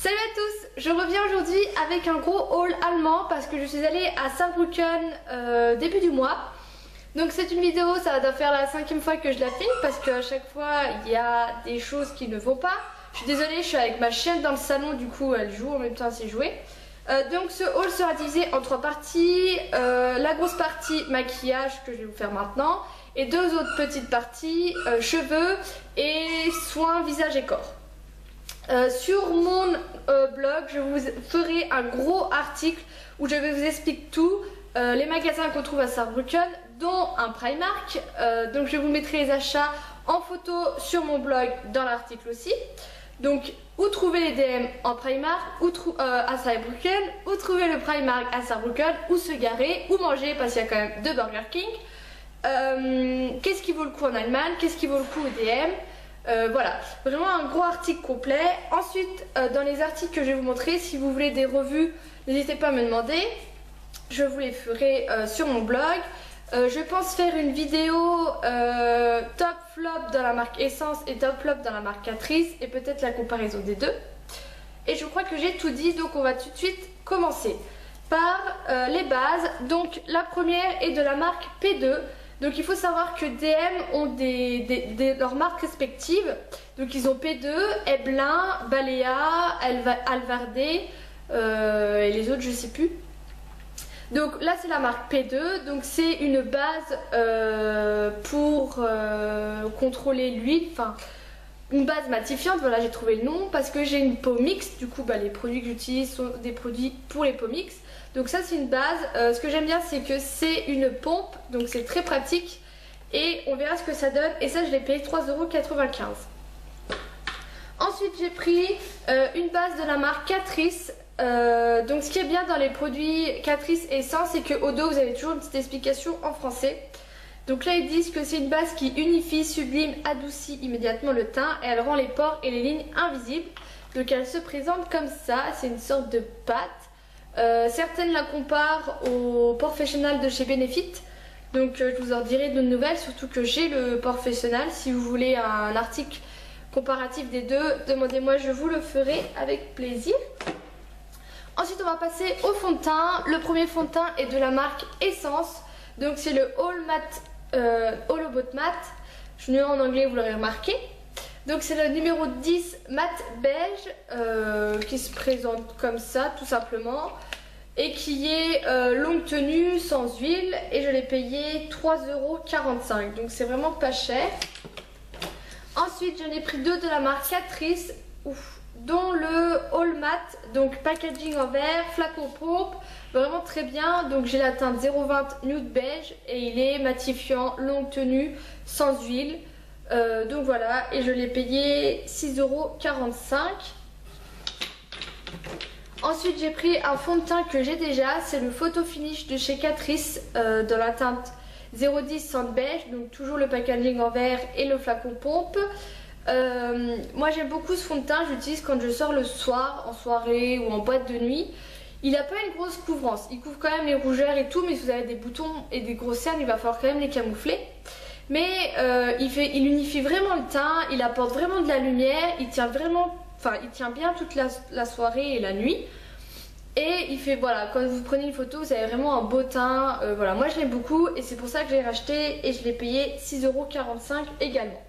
Salut à tous, je reviens aujourd'hui avec un gros haul allemand parce que je suis allée à Saarbrücken début du mois. Donc c'est une vidéo, ça va faire la 5e fois que je la filme parce qu'à chaque fois il y a des choses qui ne vont pas. Je suis désolée, je suis avec ma chienne dans le salon, du coup elle joue en même temps à s'y jouer. Donc ce haul sera divisé en 3 parties, la grosse partie maquillage que je vais vous faire maintenant et 2 autres petites parties cheveux et soins visage et corps. Sur mon blog, je vous ferai un gros article où je vais vous expliquer tout, les magasins qu'on trouve à Saarbrücken, dont un Primark. Donc je vous mettrai les achats en photo sur mon blog dans l'article aussi. Donc où trouver les DM en Primark, à Saarbrücken, où trouver le Primark à Saarbrücken, où se garer, où manger parce qu'il y a quand même 2 Burger King. Qu'est-ce qui vaut le coup en Allemagne, qu'est-ce qui vaut le coup au DM. Voilà, vraiment un gros article complet. Ensuite, dans les articles que je vais vous montrer, si vous voulez des revues, n'hésitez pas à me demander. Je vous les ferai sur mon blog. Je pense faire une vidéo top flop dans la marque Essence et top flop dans la marque Catrice et peut-être la comparaison des deux. Et je crois que j'ai tout dit, donc on va tout de suite commencer par les bases. Donc la première est de la marque P2. Donc il faut savoir que DM ont leurs marques respectives. Donc ils ont P2, Eblin, Balea, Alvarde et les autres je sais plus. Donc là c'est la marque P2, donc c'est une base pour contrôler l'huile, enfin une base matifiante, voilà j'ai trouvé le nom parce que j'ai une peau mixte, du coup les produits que j'utilise sont des produits pour les peaux mixtes. Donc ça c'est une base, ce que j'aime bien c'est que c'est une pompe, donc c'est très pratique et on verra ce que ça donne et ça je l'ai payé 3,95 €. Ensuite j'ai pris une base de la marque Catrice. Donc ce qui est bien dans les produits Catrice et Essence c'est qu'au dos vous avez toujours une petite explication en français. Donc là ils disent que c'est une base qui unifie, sublime, adoucit immédiatement le teint et elle rend les pores et les lignes invisibles. Donc elle se présente comme ça, c'est une sorte de pâte. Certaines la comparent au Professional de chez Benefit. Donc je vous en dirai de nouvelles, surtout que j'ai le Professional. Si vous voulez un article comparatif des deux, demandez-moi, je vous le ferai avec plaisir. Ensuite on va passer au fond de teint. Le premier fond de teint est de la marque Essence. Donc c'est le All Matte Holobot Matte. Je l'ai en anglais, vous l'aurez remarqué. Donc c'est le numéro 10 matte beige qui se présente comme ça tout simplement et qui est longue tenue sans huile et je l'ai payé 3,45 €, donc c'est vraiment pas cher. Ensuite j'en ai pris 2 de la marque Catrice dont le All Matte, donc packaging en verre, flacon pompe, vraiment très bien. Donc j'ai la teinte 020 nude beige et il est matifiant, longue tenue, sans huile. Donc voilà, et je l'ai payé 6,45 €. Ensuite j'ai pris un fond de teint que j'ai déjà, c'est le Photo Finish de chez Catrice dans la teinte 010 Sand beige, donc toujours le packaging en verre et le flacon pompe. Moi j'aime beaucoup ce fond de teint, j'utilise quand je sors le soir, en soirée ou en boîte de nuit. Il n'a pas une grosse couvrance, il couvre quand même les rougeurs et tout, mais si vous avez des boutons et des grosses cernes, il va falloir quand même les camoufler. Mais il unifie vraiment le teint, il apporte vraiment de la lumière, il tient bien toute la soirée et la nuit. Et il fait, voilà, quand vous prenez une photo, vous avez vraiment un beau teint. Voilà, moi je l'aime beaucoup et c'est pour ça que je l'ai racheté et je l'ai payé 6,45 € également.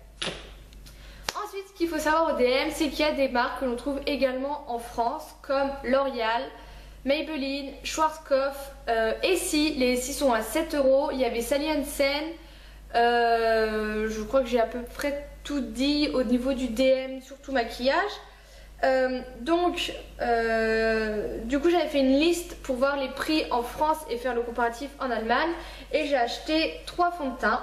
Ensuite, ce qu'il faut savoir au DM, c'est qu'il y a des marques que l'on trouve également en France, comme L'Oréal, Maybelline, Schwarzkopf, Essie. Les Essie sont à 7 €. Il y avait Sally Hansen. Je crois que j'ai à peu près tout dit au niveau du DM, surtout maquillage. Du coup j'avais fait une liste pour voir les prix en France et faire le comparatif en Allemagne. Et j'ai acheté 3 fonds de teint.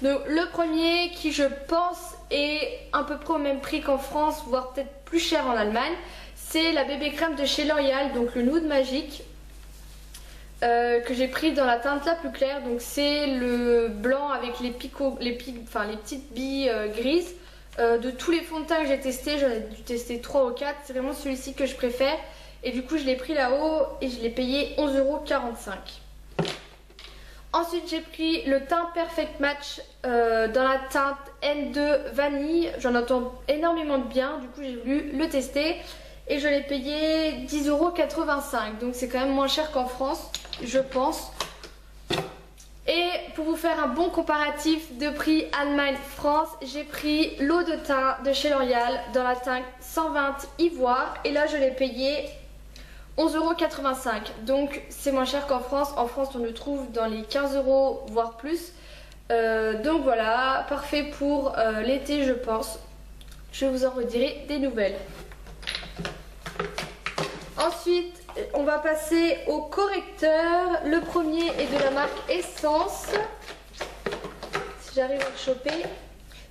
Donc le premier qui je pense est à peu près au même prix qu'en France, voire peut-être plus cher en Allemagne, c'est la bébé crème de chez L'Oréal, donc le Nude Magique, que j'ai pris dans la teinte la plus claire. Donc c'est le blanc avec les petites billes grises. De tous les fonds de teint que j'ai testé, j'en ai dû tester 3 ou 4, c'est vraiment celui-ci que je préfère. Et du coup je l'ai pris là-haut et je l'ai payé 11,45 €. Ensuite j'ai pris le teint Perfect Match dans la teinte N2 Vanille. J'en entends énormément de bien, du coup j'ai voulu le tester. et je l'ai payé 10,85 €. Donc c'est quand même moins cher qu'en France, je pense. Et pour vous faire un bon comparatif de prix Allemagne-France, j'ai pris l'eau de teint de chez L'Oréal dans la teinte 120 ivoire. Et là je l'ai payé 11,85 €. Donc c'est moins cher qu'en France. En France on le trouve dans les 15 € voire plus. Donc voilà, parfait pour l'été je pense. Je vous en redirai des nouvelles. Ensuite, on va passer au correcteur. Le premier est de la marque Essence. Si j'arrive à le choper.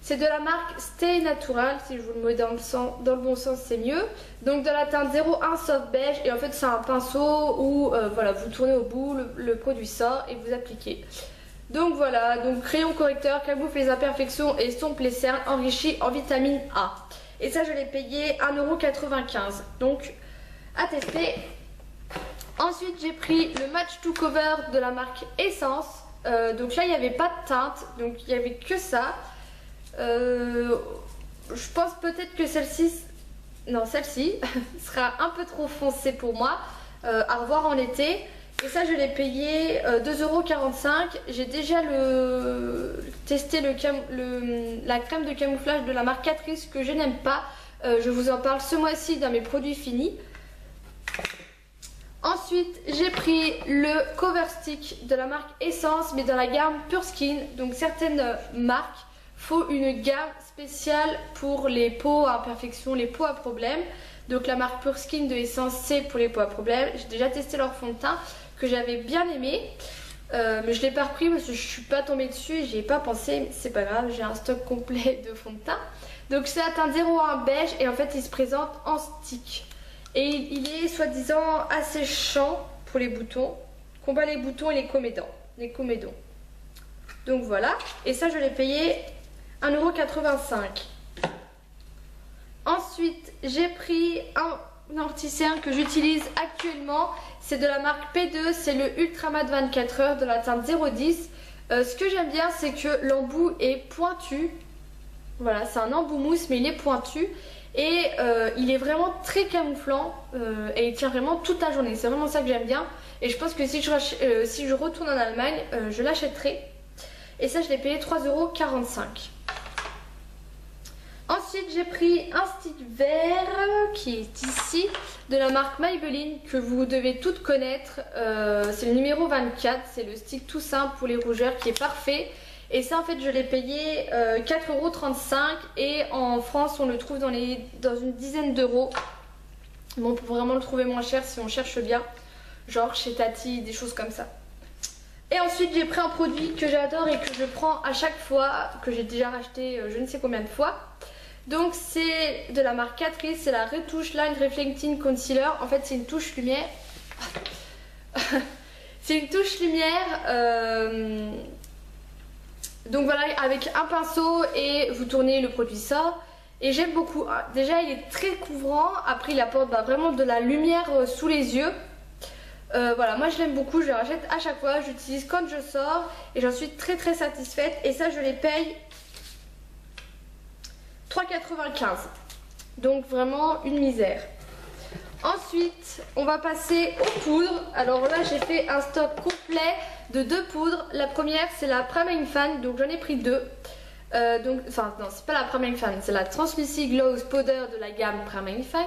C'est de la marque Stay Natural. Si je vous le mets dans le bon sens, c'est mieux. Donc de la teinte 01 Soft Beige. Et en fait, c'est un pinceau où voilà, vous tournez au bout, le produit sort et vous appliquez. Donc voilà, donc crayon correcteur, camoufle les imperfections et estompe les cernes, enrichi en vitamine A. Et ça, je l'ai payé 1,95 €. Donc à tester. Ensuite j'ai pris le Match to Cover de la marque Essence. Donc là il n'y avait pas de teinte, donc il n'y avait que ça. Je pense peut-être que celle-ci sera un peu trop foncée pour moi. À revoir en été. Et ça je l'ai payé 2,45 €. J'ai déjà testé la crème de camouflage de la marque Catrice que je n'aime pas. Je vous en parle ce mois-ci dans mes produits finis. Ensuite, j'ai pris le Cover Stick de la marque Essence, mais dans la gamme Pure Skin. Donc certaines marques font une gamme spéciale pour les peaux à imperfections, les peaux à problème. Donc la marque Pure Skin de Essence, c'est pour les peaux à problème. J'ai déjà testé leur fond de teint que j'avais bien aimé. Mais je ne l'ai pas repris parce que je ne suis pas tombée dessus et j'y ai pas pensé. Mais c'est pas grave, j'ai un stock complet de fond de teint. Donc c'est la teinte 01 beige et en fait il se présente en stick. Et il est soi-disant asséchant pour les boutons, combat les boutons et les comédons. Donc voilà, et ça je l'ai payé 1,85 €. Ensuite j'ai pris un anti-cerne que j'utilise actuellement, c'est de la marque P2, c'est le Ultra Matte 24 heures de la teinte 010. Ce que j'aime bien c'est que l'embout est pointu, voilà c'est un embout mousse mais il est pointu. Et il est vraiment très camouflant et il tient vraiment toute la journée. C'est vraiment ça que j'aime bien. Et je pense que si je retourne en Allemagne, je l'achèterai. Et ça, je l'ai payé 3,45 €. Ensuite, j'ai pris un stick vert qui est ici, de la marque Maybelline, que vous devez toutes connaître. C'est le numéro 24. C'est le stick tout simple pour les rougeurs qui est parfait. Et ça en fait je l'ai payé 4,35 € et en France on le trouve dans une dizaine d'euros. Bon, on peut vraiment le trouver moins cher si on cherche bien, genre chez Tati, des choses comme ça. Et ensuite j'ai pris un produit que j'adore et que je prends à chaque fois, que j'ai déjà racheté je ne sais combien de fois. Donc c'est de la marque Catrice, c'est la Retouche Line Reflecting Concealer. En fait c'est une touche lumière. C'est une touche lumière. Donc voilà, avec un pinceau et vous tournez, le produit sort. Et j'aime beaucoup. Déjà il est très couvrant, après il apporte vraiment de la lumière sous les yeux. Voilà, moi je l'aime beaucoup, je le rachète à chaque fois, j'utilise quand je sors et j'en suis très satisfaite. Et ça je les paye 3,95 €. Donc vraiment une misère. Ensuite, on va passer aux poudres. Alors là, j'ai fait un stock complet de 2 poudres. La première, c'est la Prime Fan, donc j'en ai pris 2. Enfin, non, c'est pas la Prime Fan, c'est la Translucid Glows Powder de la gamme Prime Fan.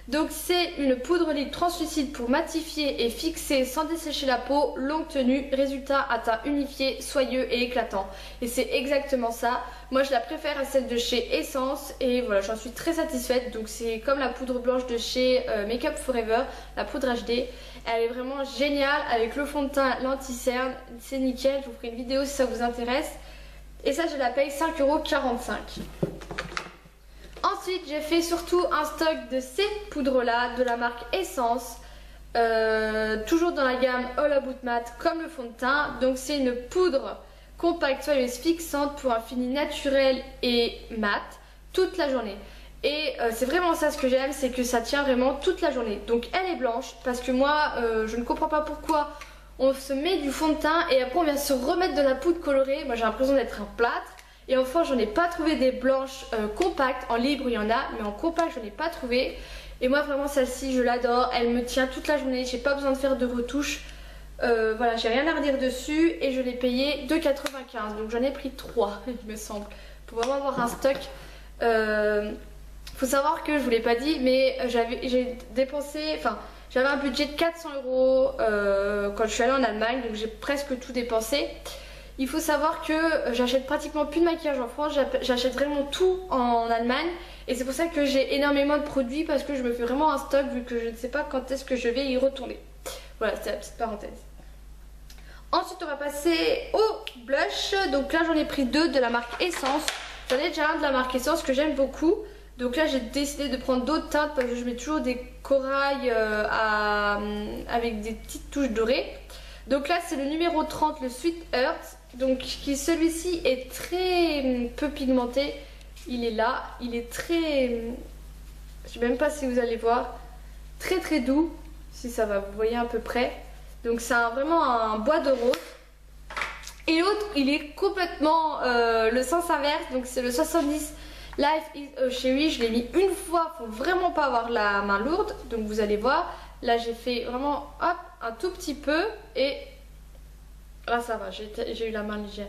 Donc c'est une poudre liquide translucide pour matifier et fixer sans dessécher la peau, longue tenue, résultat à teint unifié, soyeux et éclatant. Et c'est exactement ça. Moi je la préfère à celle de chez Essence et voilà, j'en suis très satisfaite. Donc c'est comme la poudre blanche de chez Make Up Forever, la poudre HD. Elle est vraiment géniale avec le fond de teint, l'anti-cerne, c'est nickel. Je vous ferai une vidéo si ça vous intéresse. Et ça je la paye 5,45 €. Ensuite, j'ai fait surtout un stock de ces poudres-là de la marque Essence. Toujours dans la gamme All About Matte comme le fond de teint. Donc c'est une poudre compacte, soyeuse, fixante pour un fini naturel et mat toute la journée. Et c'est vraiment ça ce que j'aime, c'est que ça tient vraiment toute la journée. Donc elle est blanche parce que moi je ne comprends pas pourquoi on se met du fond de teint et après on vient se remettre de la poudre colorée. Moi j'ai l'impression d'être un plâtre. Et enfin j'en ai pas trouvé des blanches compactes. En libre il y en a, mais en compact je n'en ai pas trouvé. Et moi vraiment celle-ci je l'adore, elle me tient toute la journée, j'ai pas besoin de faire de retouches. Voilà, j'ai rien à redire dessus et je l'ai payé 2,95, donc j'en ai pris 3 il me semble, pour vraiment avoir un stock. Faut savoir que je vous l'ai pas dit, mais j'ai dépensé, enfin j'avais un budget de 400 € quand je suis allée en Allemagne, donc j'ai presque tout dépensé. Il faut savoir que j'achète pratiquement plus de maquillage en France, j'achète vraiment tout en Allemagne. Et c'est pour ça que j'ai énormément de produits, parce que je me fais vraiment un stock vu que je ne sais pas quand est-ce que je vais y retourner. Voilà, c'était la petite parenthèse. Ensuite on va passer au blush. Donc là j'en ai pris 2 de la marque Essence. J'en ai déjà un de la marque Essence que j'aime beaucoup. Donc là j'ai décidé de prendre d'autres teintes parce que je mets toujours des corails avec des petites touches dorées. Donc là c'est le numéro 30, le Sweet Earth. Donc celui-ci est très peu pigmenté. Il est là, il est très... Je sais même pas si vous allez voir. Très doux, si ça va, vous voyez à peu près. Donc c'est vraiment un bois de rose. Et l'autre il est complètement le sens inverse. Donc c'est le 70 Life is a Cherry. Je l'ai mis une fois, faut vraiment pas avoir la main lourde. Donc vous allez voir, là j'ai fait vraiment hop, un tout petit peu. Et là ça va, j'ai eu la main légère.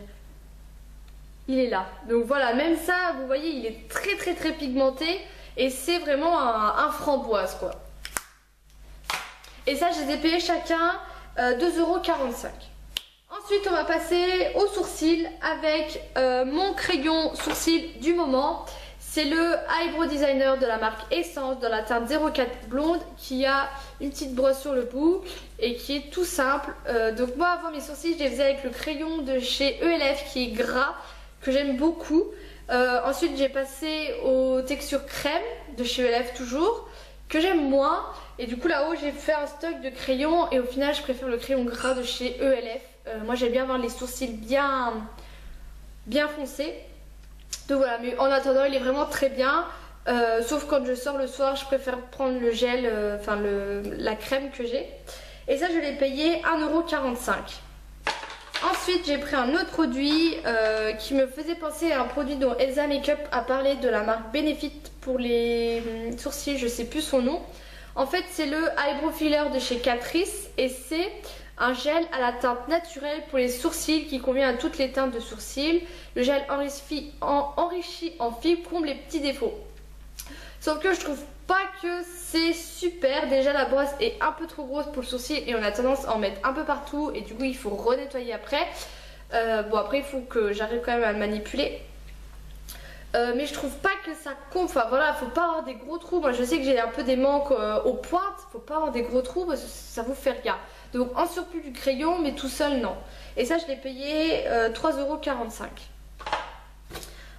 Il est là. Donc voilà, même ça, vous voyez, il est très pigmenté. Et c'est vraiment un framboise quoi. Et ça je les ai payés chacun 2,45 €. Ensuite on va passer aux sourcils avec mon crayon sourcil du moment. C'est le Eyebrow Designer de la marque Essence dans la teinte 04 blonde, qui a une petite brosse sur le bout et qui est tout simple. Donc moi avant mes sourcils je les faisais avec le crayon de chez ELF qui est gras, que j'aime beaucoup. Ensuite j'ai passé aux textures crème de chez ELF toujours, que j'aime moins. Et du coup là-haut j'ai fait un stock de crayons et au final je préfère le crayon gras de chez ELF. Moi j'aime bien avoir les sourcils bien foncés. Donc voilà, mais en attendant il est vraiment très bien. Sauf quand je sors le soir je préfère prendre le gel, la crème que j'ai. Et ça je l'ai payé 1,45 €. Ensuite j'ai pris un autre produit qui me faisait penser à un produit dont Elsa Makeup a parlé, de la marque Benefit pour les sourcils, je sais plus son nom. En fait c'est le Eyebrow Filler de chez Catrice et c'est un gel à la teinte naturelle pour les sourcils qui convient à toutes les teintes de sourcils. Le gel enrichi en fibres comble les petits défauts. Sauf que je trouve pas que c'est super. Déjà la brosse est un peu trop grosse pour le sourcil et on a tendance à en mettre un peu partout et du coup il faut renettoyer après. Bon après il faut que j'arrive quand même à le manipuler. Mais je trouve pas que ça compte. Enfin voilà, faut pas avoir des gros trous. Moi je sais que j'ai un peu des manques aux pointes. Faut pas avoir des gros trous parce que ça vous fait rien. Donc en surplus du crayon, mais tout seul non. Et ça je l'ai payé 3,45 €.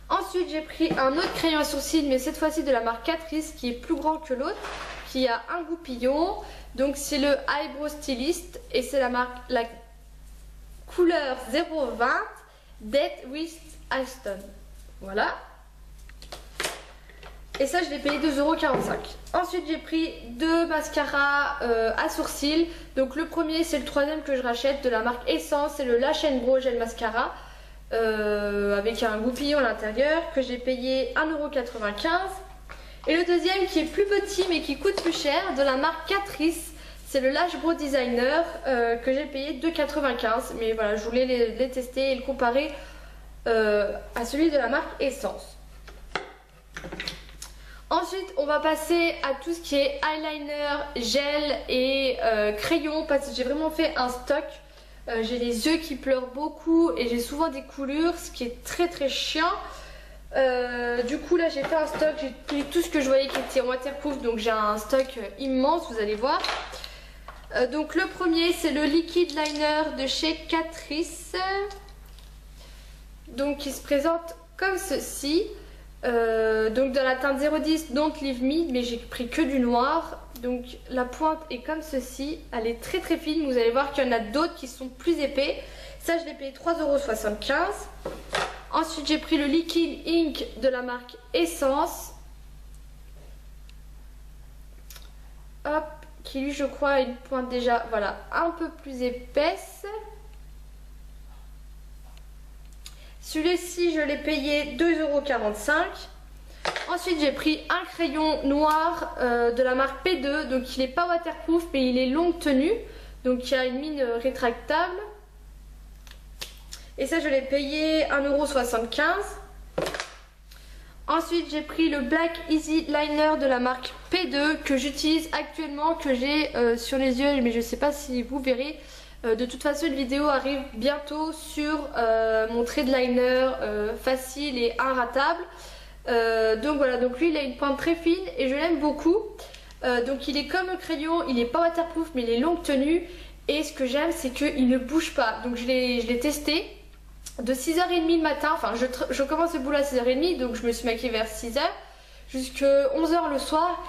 Ensuite j'ai pris un autre crayon à sourcils, mais cette fois-ci de la marque Catrice, qui est plus grand que l'autre, qui a un goupillon. Donc c'est le Eyebrow Stylist et c'est la couleur 020 Date with Aston. Voilà. Et ça je l'ai payé 2,45 €. Ensuite j'ai pris 2 mascaras à sourcils. Donc le premier c'est le troisième que je rachète de la marque Essence. C'est le Lash & Brow Gel Mascara avec un goupillon à l'intérieur, que j'ai payé 1,95 €. Et le deuxième qui est plus petit mais qui coûte plus cher, de la marque Catrice. C'est le Lash Brow Designer que j'ai payé 2,95 €. Mais voilà, je voulais les tester et le comparer à celui de la marque Essence. Ensuite on va passer à tout ce qui est eyeliner, gel et crayon, parce que j'ai vraiment fait un stock. J'ai les yeux qui pleurent beaucoup et j'ai souvent des coulures, ce qui est très chiant. Du coup là j'ai fait un stock, j'ai pris tout ce que je voyais qui était en waterproof, donc j'ai un stock immense, vous allez voir. Donc le premier c'est le Liquid Liner de chez Catrice. Donc qui se présente comme ceci. Donc dans la teinte 010 Don't Leave Me, mais j'ai pris que du noir. Donc la pointe est comme ceci, elle est très fine. Vous allez voir qu'il y en a d'autres qui sont plus épais. Ça je l'ai payé 3,75 €. Ensuite j'ai pris le Liquid Ink de la marque Essence. Hop, qui lui je crois a une pointe déjà, voilà, un peu plus épaisse. Celui-ci je l'ai payé 2,45 €. Ensuite j'ai pris un crayon noir de la marque P2. Donc il n'est pas waterproof mais il est longue tenue. Donc il y a une mine rétractable. Et ça je l'ai payé 1,75 €. Ensuite j'ai pris le Black Easy Liner de la marque P2 que j'utilise actuellement, que j'ai sur les yeux, mais je ne sais pas si vous verrez. De toute façon une vidéo arrive bientôt sur mon trait de liner facile et inratable. Donc voilà, donc lui il a une pointe très fine et je l'aime beaucoup. Donc il est comme le crayon, il n'est pas waterproof mais il est longue tenue. Et ce que j'aime c'est qu'il ne bouge pas. Donc je l'ai testé de 6h30 le matin, enfin je commence le boulot à 6h30, donc je me suis maquillée vers 6h jusqu'à 11h le soir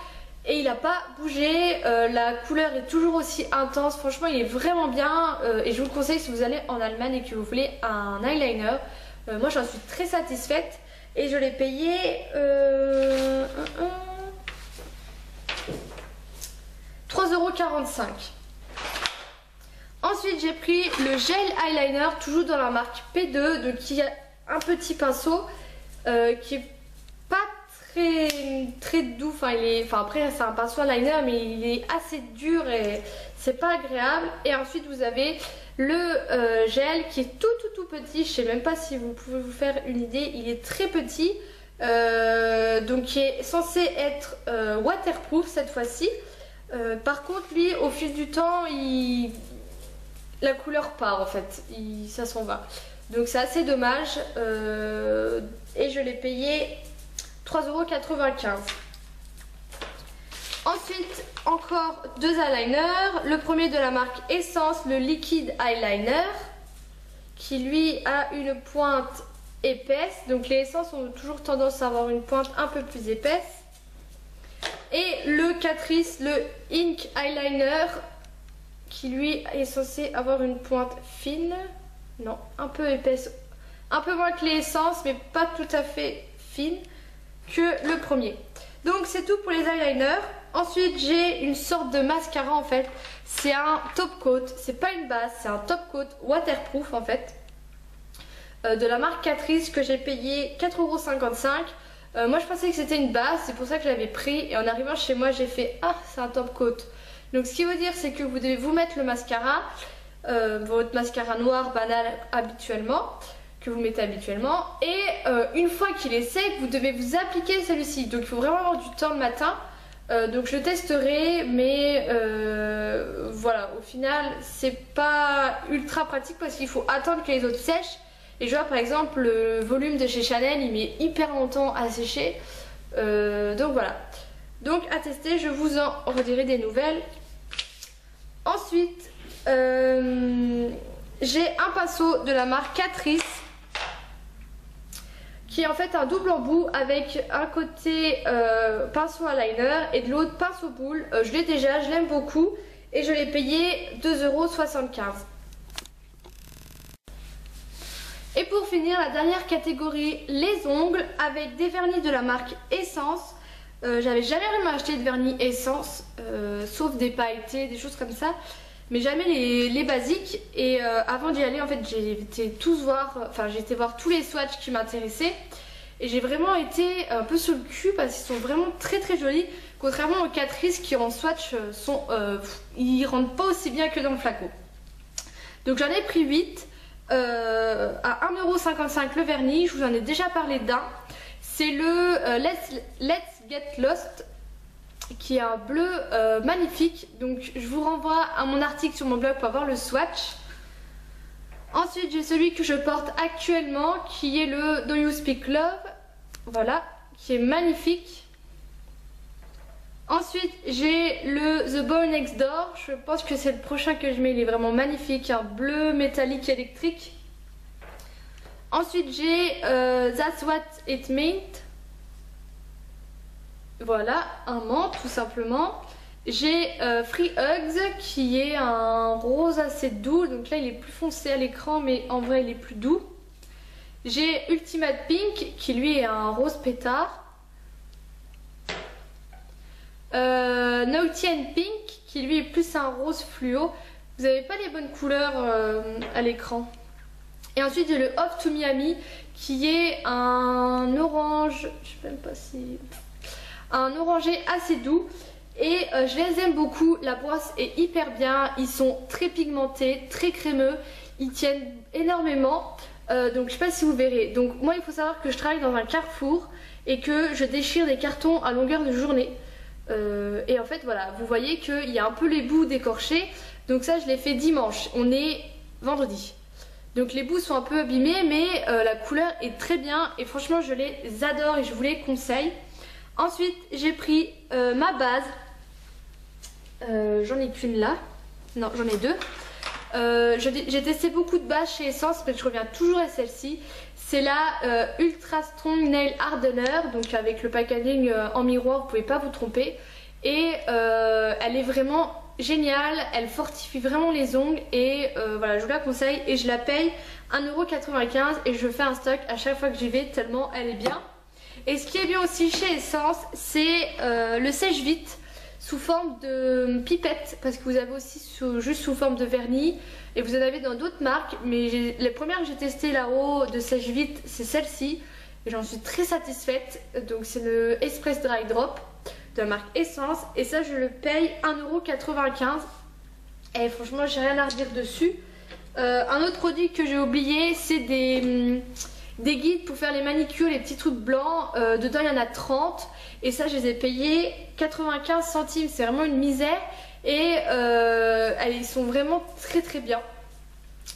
et il n'a pas bougé. La couleur est toujours aussi intense, franchement il est vraiment bien et je vous le conseille si vous allez en Allemagne et que vous voulez un eyeliner. Moi j'en suis très satisfaite et je l'ai payé 3,45 €. Ensuite j'ai pris le gel eyeliner, toujours dans la marque P2, donc qui a un petit pinceau qui est pas très doux, enfin après c'est un pinceau eyeliner mais il est assez dur et c'est pas agréable. Et ensuite vous avez le gel qui est tout petit, je sais même pas si vous pouvez vous faire une idée, il est très petit, donc qui est censé être waterproof cette fois-ci. Par contre lui au fil du temps la couleur part en fait, ça s'en va. Donc c'est assez dommage et je l'ai payé 3,95 €. Ensuite encore deux eyeliners. Le premier de la marque Essence, le Liquid Eyeliner, qui lui a une pointe épaisse. Donc les Essences ont toujours tendance à avoir une pointe un peu plus épaisse. Et le Catrice, le Ink Eyeliner, qui lui est censé avoir une pointe fine, non, un peu épaisse, un peu moins que les Essences mais pas tout à fait fine que le premier. Donc c'est tout pour les eyeliners. Ensuite j'ai une sorte de mascara en fait, c'est un top coat, c'est pas une base, c'est un top coat waterproof en fait, de la marque Catrice que j'ai payé 4,55 €. Moi je pensais que c'était une base, c'est pour ça que je l'avais pris et en arrivant chez moi j'ai fait ah c'est un top coat. Donc ce qui veut dire c'est que vous devez vous mettre le mascara, votre mascara noir banal habituellement, que vous mettez habituellement, et une fois qu'il est sec vous devez vous appliquer celui-ci. Donc il faut vraiment avoir du temps le matin. Donc je testerai mais voilà, au final c'est pas ultra pratique parce qu'il faut attendre que les autres sèchent. Et je vois par exemple le volume de chez Chanel il met hyper longtemps à sécher, donc voilà, donc à tester, je vous en redirai des nouvelles. Ensuite j'ai un pinceau de la marque Catrice qui est en fait un double embout avec un côté pinceau eyeliner et de l'autre pinceau boule. Je l'ai déjà, je l'aime beaucoup et je l'ai payé 2,75 €. Et pour finir, la dernière catégorie, les ongles, avec des vernis de la marque Essence. J'avais jamais vraiment acheté de vernis Essence, sauf des pailletés, des choses comme ça, mais jamais les basiques. Et avant d'y aller, en fait, j'ai été voir tous les swatchs qui m'intéressaient. Et j'ai vraiment été un peu sur le cul parce qu'ils sont vraiment très jolis. Contrairement aux Catrice qui en swatch ils rentrent pas aussi bien que dans le flacon. Donc j'en ai pris 8. À 1,55 € le vernis, je vous en ai déjà parlé d'un. C'est le Let's Get Lost, qui est un bleu magnifique. Donc je vous renvoie à mon article sur mon blog pour avoir le swatch. Ensuite j'ai celui que je porte actuellement qui est le Do You Speak Love, voilà, qui est magnifique. Ensuite j'ai le The Boy Next Door, je pense que c'est le prochain que je mets, il est vraiment magnifique, un bleu métallique électrique. Ensuite j'ai That's What It Meant, voilà, un menthe tout simplement. J'ai Free Hugs qui est un rose assez doux, donc là il est plus foncé à l'écran mais en vrai il est plus doux. J'ai Ultimate Pink qui lui est un rose pétard. Naughty and Pink qui lui est plus un rose fluo. Vous n'avez pas les bonnes couleurs à l'écran. Et ensuite j'ai le Off to Miami qui est un orange, je sais même pas si... un orangé assez doux. Et je les aime beaucoup, la brosse est hyper bien, ils sont très pigmentés, très crémeux, ils tiennent énormément. Donc je sais pas si vous verrez. Donc moi il faut savoir que je travaille dans un Carrefour et que je déchire des cartons à longueur de journée. Et en fait voilà, vous voyez qu'il y a un peu les bouts décorchés. Donc ça je l'ai fait dimanche, on est vendredi. Donc les bouts sont un peu abîmés mais la couleur est très bien et franchement je les adore et je vous les conseille. Ensuite j'ai pris ma base, j'en ai qu'une là, non j'en ai deux. J'ai testé beaucoup de bases chez Essence mais je reviens toujours à celle-ci. C'est la Ultra Strong Nail Hardener, donc avec le packaging en miroir, vous pouvez pas vous tromper. Et elle est vraiment géniale, elle fortifie vraiment les ongles et voilà, je vous la conseille et je la paye 1,95€ et je fais un stock à chaque fois que j'y vais tellement elle est bien. Et ce qui est bien aussi chez Essence, c'est le sèche-vite sous forme de pipette, parce que vous avez aussi juste sous forme de vernis et vous en avez dans d'autres marques, mais les premières que j'ai testées là-haut de sèche-vite, c'est celle-ci et j'en suis très satisfaite. Donc c'est le Express Dry Drop de la marque Essence et ça je le paye 1,95€ et franchement j'ai rien à redire dessus. Un autre produit que j'ai oublié, c'est des guides pour faire les manicures, les petits trucs blancs. Dedans il y en a 30 et ça je les ai payés 95 centimes, c'est vraiment une misère. Et ils sont vraiment très bien.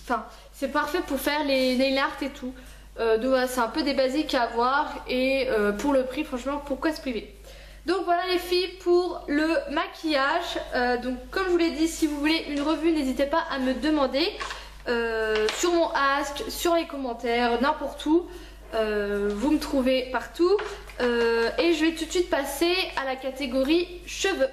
Enfin c'est parfait pour faire les nail art et tout. Donc voilà, c'est un peu des basiques à avoir et pour le prix franchement pourquoi se priver. Donc voilà les filles pour le maquillage. Donc comme je vous l'ai dit, si vous voulez une revue n'hésitez pas à me demander. Sur mon Ask, sur les commentaires, n'importe où, vous me trouvez partout et je vais tout de suite passer à la catégorie cheveux.